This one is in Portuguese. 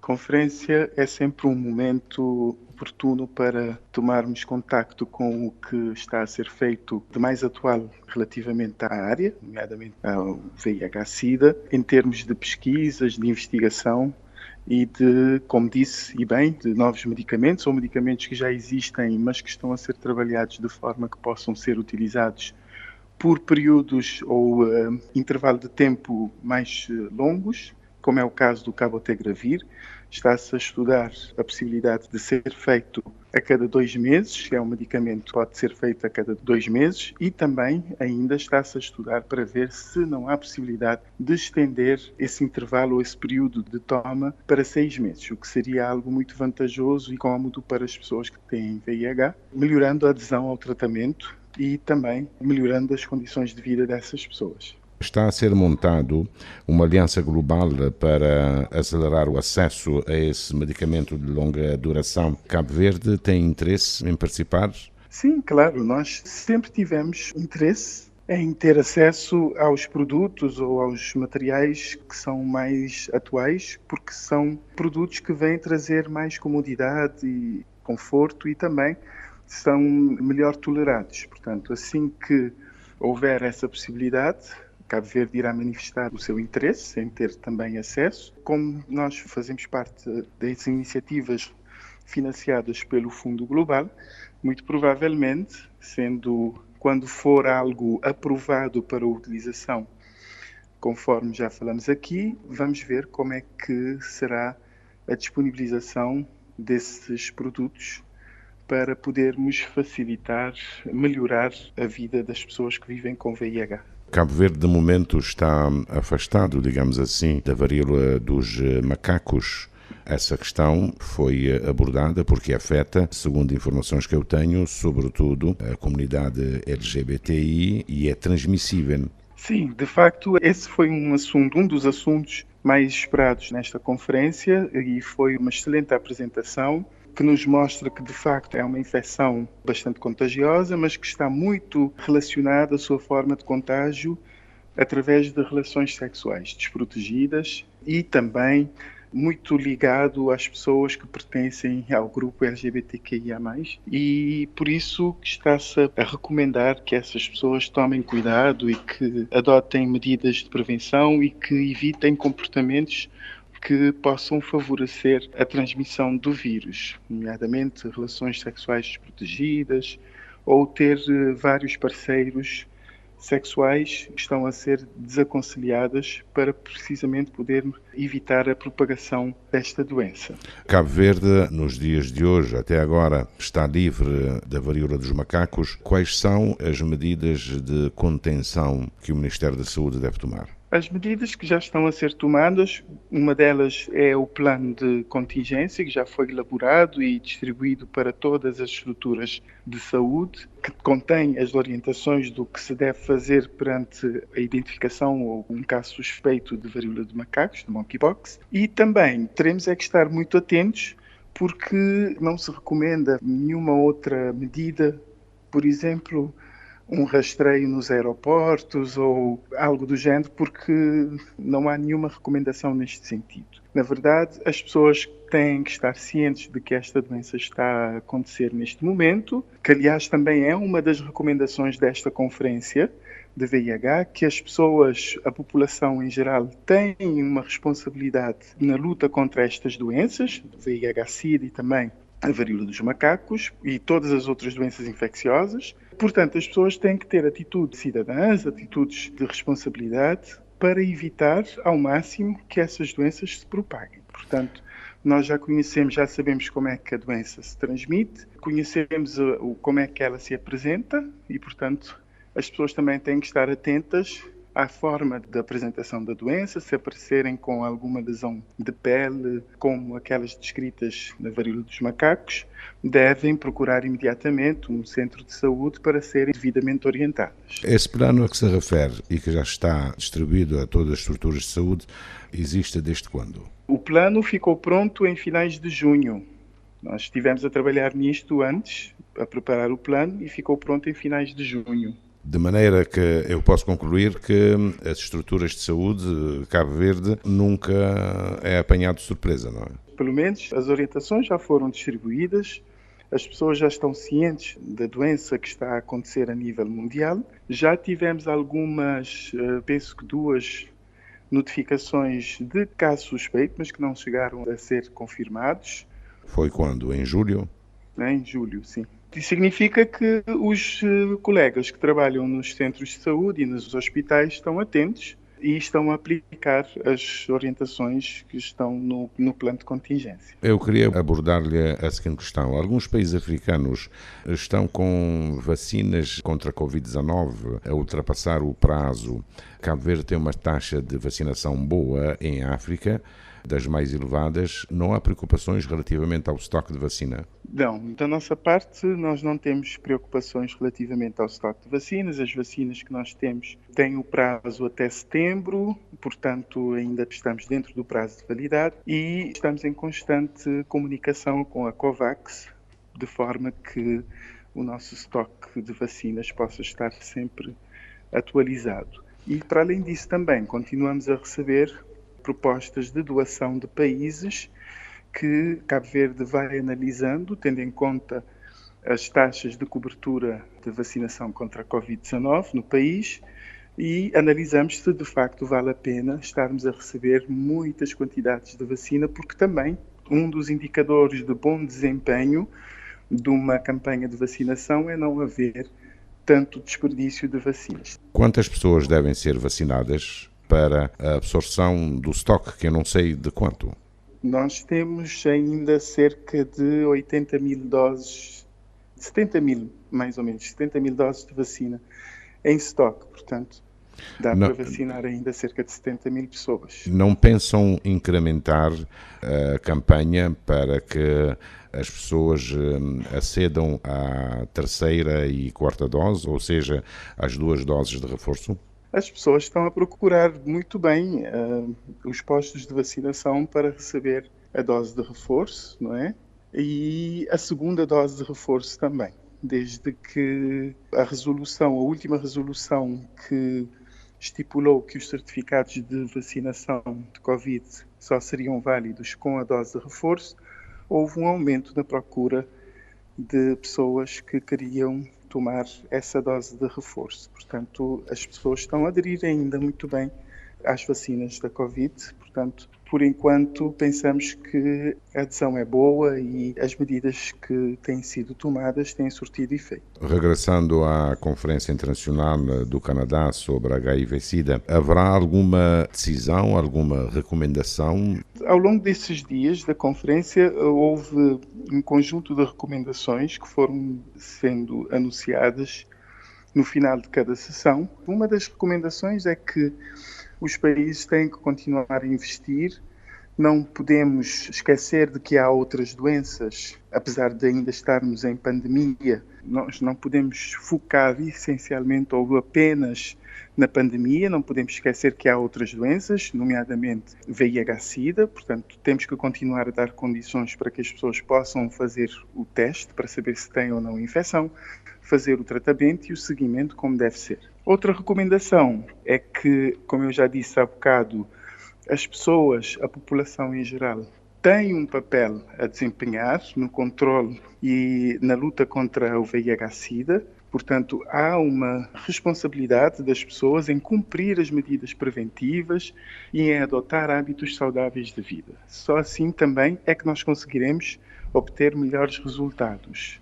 Conferência é sempre um momento oportuno para tomarmos contacto com o que está a ser feito de mais atual relativamente à área, nomeadamente ao VIH-Sida, em termos de pesquisas, de investigação e de, como disse e bem, de novos medicamentos ou medicamentos que já existem, mas que estão a ser trabalhados de forma que possam ser utilizados por períodos ou intervalo de tempo mais longos, como é o caso do cabotegravir. Está-se a estudar a possibilidade de ser feito a cada 2 meses, é um medicamento que pode ser feito a cada 2 meses, e também ainda está-se a estudar para ver se não há possibilidade de estender esse intervalo ou esse período de toma para 6 meses, o que seria algo muito vantajoso e cómodo para as pessoas que têm VIH, melhorando a adesão ao tratamento e também melhorando as condições de vida dessas pessoas. Está a ser montado uma aliança global para acelerar o acesso a esse medicamento de longa duração. Cabo Verde tem interesse em participar? Sim, claro, nós sempre tivemos interesse em ter acesso aos produtos ou aos materiais que são mais atuais, porque são produtos que vêm trazer mais comodidade e conforto e também são melhor tolerados. Portanto, assim que houver essa possibilidade, Cabo Verde irá manifestar o seu interesse em ter também acesso. Como nós fazemos parte das iniciativas financiadas pelo Fundo Global, muito provavelmente, quando for algo aprovado para a utilização, conforme já falamos aqui, vamos ver como é que será a disponibilização desses produtos para podermos facilitar, melhorar a vida das pessoas que vivem com VIH. Cabo Verde, de momento, está afastado, digamos assim, da varíola dos macacos. Essa questão foi abordada porque afeta, segundo informações que eu tenho, sobretudo a comunidade LGBTI e é transmissível. Sim, de facto, esse foi um dos assuntos mais esperados nesta conferência e foi uma excelente apresentação que nos mostra que, de facto, é uma infecção bastante contagiosa, mas que está muito relacionada à sua forma de contágio através de relações sexuais desprotegidas e também muito ligado às pessoas que pertencem ao grupo LGBTQIA+, e por isso está-se a recomendar que essas pessoas tomem cuidado e que adotem medidas de prevenção e que evitem comportamentos que possam favorecer a transmissão do vírus, nomeadamente relações sexuais desprotegidas ou ter vários parceiros sexuais que estão a ser desaconselhadas para precisamente poder evitar a propagação desta doença. Cabo Verde, nos dias de hoje, até agora, está livre da varíola dos macacos. Quais são as medidas de contenção que o Ministério da Saúde deve tomar? As medidas que já estão a ser tomadas, uma delas é o plano de contingência, que já foi elaborado e distribuído para todas as estruturas de saúde, que contém as orientações do que se deve fazer perante a identificação ou um caso suspeito de varíola de macacos, de monkeypox. E também teremos é que estar muito atentos, porque não se recomenda nenhuma outra medida, por exemplo, um rastreio nos aeroportos ou algo do género, porque não há nenhuma recomendação neste sentido. Na verdade, as pessoas têm que estar cientes de que esta doença está a acontecer neste momento, que aliás também é uma das recomendações desta conferência de VIH, que as pessoas, a população em geral, tem uma responsabilidade na luta contra estas doenças, VIH-Sida e também a varíola dos macacos e todas as outras doenças infecciosas. Portanto, as pessoas têm que ter atitudes cidadãs, atitudes de responsabilidade para evitar ao máximo que essas doenças se propaguem. Portanto, nós já conhecemos, já sabemos como é que a doença se transmite, conhecemos como é que ela se apresenta e, portanto, as pessoas também têm que estar atentas à forma de apresentação da doença, se aparecerem com alguma lesão de pele, como aquelas descritas na varíola dos macacos, devem procurar imediatamente um centro de saúde para serem devidamente orientadas. Esse plano a que se refere e que já está distribuído a todas as estruturas de saúde, existe desde quando? O plano ficou pronto em finais de junho. Nós estivemos a trabalhar nisto antes, a preparar o plano, e ficou pronto em finais de junho. De maneira que eu posso concluir que as estruturas de saúde de Cabo Verde nunca é apanhado de surpresa, não é? Pelo menos as orientações já foram distribuídas, as pessoas já estão cientes da doença que está a acontecer a nível mundial. Já tivemos algumas, penso que 2 notificações de casos suspeitos, mas que não chegaram a ser confirmados. Foi quando? Em julho? Em julho, sim. Isso significa que os colegas que trabalham nos centros de saúde e nos hospitais estão atentos e estão a aplicar as orientações que estão no plano de contingência. Eu queria abordar-lhe a seguinte questão. Alguns países africanos estão com vacinas contra a Covid-19 a ultrapassar o prazo. Cabo Verde tem uma taxa de vacinação boa em África, das mais elevadas. Não há preocupações relativamente ao estoque de vacina? Não, da nossa parte, nós não temos preocupações relativamente ao estoque de vacinas. As vacinas que nós temos têm o prazo até setembro, portanto, ainda estamos dentro do prazo de validade e estamos em constante comunicação com a COVAX, de forma que o nosso estoque de vacinas possa estar sempre atualizado. E, para além disso, também continuamos a receber propostas de doação de países que Cabo Verde vai analisando, tendo em conta as taxas de cobertura de vacinação contra a Covid-19 no país e analisamos se de facto vale a pena estarmos a receber muitas quantidades de vacina, porque também um dos indicadores de bom desempenho de uma campanha de vacinação é não haver tanto desperdício de vacinas. Quantas pessoas devem ser vacinadas para a absorção do estoque, que eu não sei de quanto? Nós temos ainda cerca de 80 mil doses, 70 mil, mais ou menos, 70 mil doses de vacina em estoque, portanto, dá para vacinar ainda cerca de 70 mil pessoas. Não pensam incrementar a campanha para que as pessoas acedam à terceira e quarta dose, ou seja, às 2 doses de reforço? As pessoas estão a procurar muito bem os postos de vacinação para receber a dose de reforço, não é? E a segunda dose de reforço também, desde que a última resolução que estipulou que os certificados de vacinação de Covid só seriam válidos com a dose de reforço, houve um aumento na procura de pessoas que queriam tomar essa dose de reforço. Portanto, as pessoas estão a aderir ainda muito bem às vacinas da Covid. Portanto, por enquanto, pensamos que a adesão é boa e as medidas que têm sido tomadas têm surtido efeito. Regressando à Conferência Internacional do Canadá sobre HIV-Sida, haverá alguma decisão, alguma recomendação? Ao longo desses dias da conferência, houve um conjunto de recomendações que foram sendo anunciadas no final de cada sessão. Uma das recomendações é que os países têm que continuar a investir. Não podemos esquecer de que há outras doenças, apesar de ainda estarmos em pandemia. Nós não podemos focar essencialmente ou apenas na pandemia, não podemos esquecer que há outras doenças, nomeadamente VIH-Sida, portanto temos que continuar a dar condições para que as pessoas possam fazer o teste para saber se têm ou não infecção, fazer o tratamento e o seguimento como deve ser. Outra recomendação é que, como eu já disse há bocado, as pessoas, a população em geral, têm um papel a desempenhar no controle e na luta contra o VIH-Sida. Portanto, há uma responsabilidade das pessoas em cumprir as medidas preventivas e em adotar hábitos saudáveis de vida. Só assim também é que nós conseguiremos obter melhores resultados.